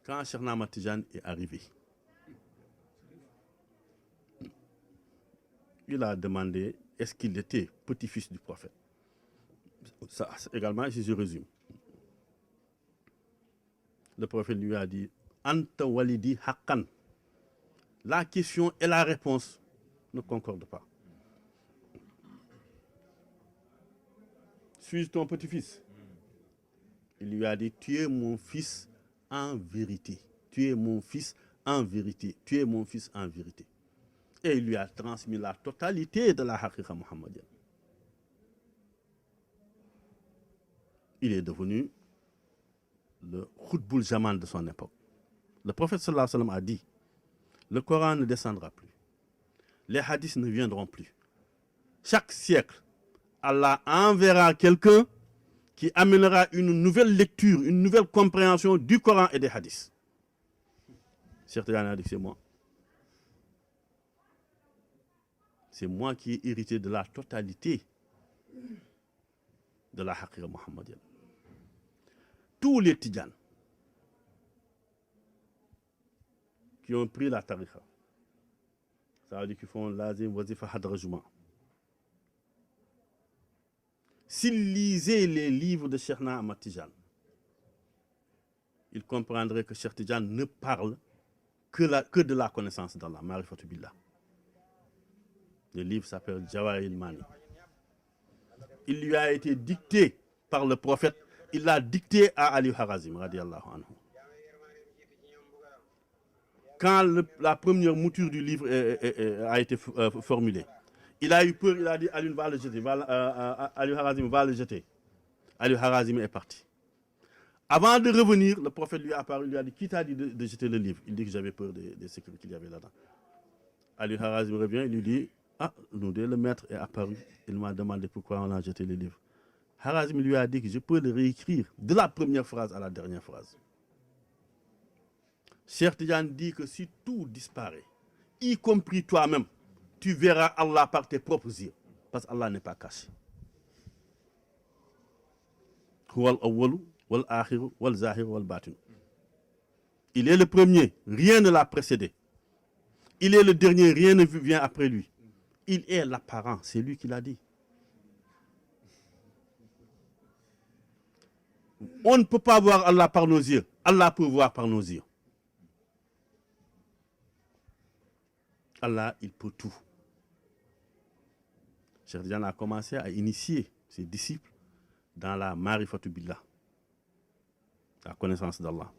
Quand Cheikh Ahmad Tidiane est arrivé, il a demandé est-ce qu'il était petit-fils du prophète. Ça également, si je résume. Le prophète lui a dit Anta walidi haqqan. La question et la réponse ne concordent pas. Suis-je ton petit-fils? Il lui a dit tu es mon fils en vérité. Tu es mon fils en vérité. Tu es mon fils en vérité. Et il lui a transmis la totalité de la haqiqa muhammadienne. Il est devenu le khutbul zaman de son époque. Le prophète sallallahu alayhi wa sallam a dit le Coran ne descendra plus. Les hadiths ne viendront plus. Chaque siècle, Allah enverra quelqu'un qui amènera une nouvelle lecture, une nouvelle compréhension du Coran et des hadiths. Cheikh Tidiane a dit c'est moi. C'est moi qui ai hérité de la totalité de la haqiqa muhammadienne. Tous les Tidjanes qui ont pris la tariqa, ça veut dire qu'ils font lazim, wazifa, hadrajuma. S'ils lisaient les livres de Cheikh Ahmad Tidiane, ils comprendraient que Cheikh Tidiane ne parle que de la connaissance d'Allah, Marifatu Billah. Le livre s'appelle Jawahirul Mani. Il lui a été dicté par le prophète, il l'a dicté à Ali Harazim, radiallahu anhu. Quand la première mouture du livre a été formulée, il a eu peur, il a dit Ali va le jeter, Ali Harazim va le jeter. Ali Harazim est parti. Avant de revenir, le prophète lui a apparu, il lui a dit qui t'a dit de jeter le livre? Il dit que j'avais peur des sécurités qu'il y avait là-dedans. Ali Harazim revient, il lui dit ah, nous, le maître est apparu, il m'a demandé pourquoi on a jeté le livre. Harazim lui a dit que je peux le réécrire de la première phrase à la dernière phrase. Cheikh Tidiane dit que si tout disparaît, y compris toi-même, tu verras Allah par tes propres yeux. Parce qu'Allah n'est pas caché. Il est le premier, rien ne l'a précédé. Il est le dernier, rien ne vient après lui. Il est l'apparent, c'est lui qui l'a dit. On ne peut pas voir Allah par nos yeux. Allah peut voir par nos yeux. Allah, il peut tout. Cheikh Tidiane a commencé à initier ses disciples dans la Marifatu Billah, la connaissance d'Allah.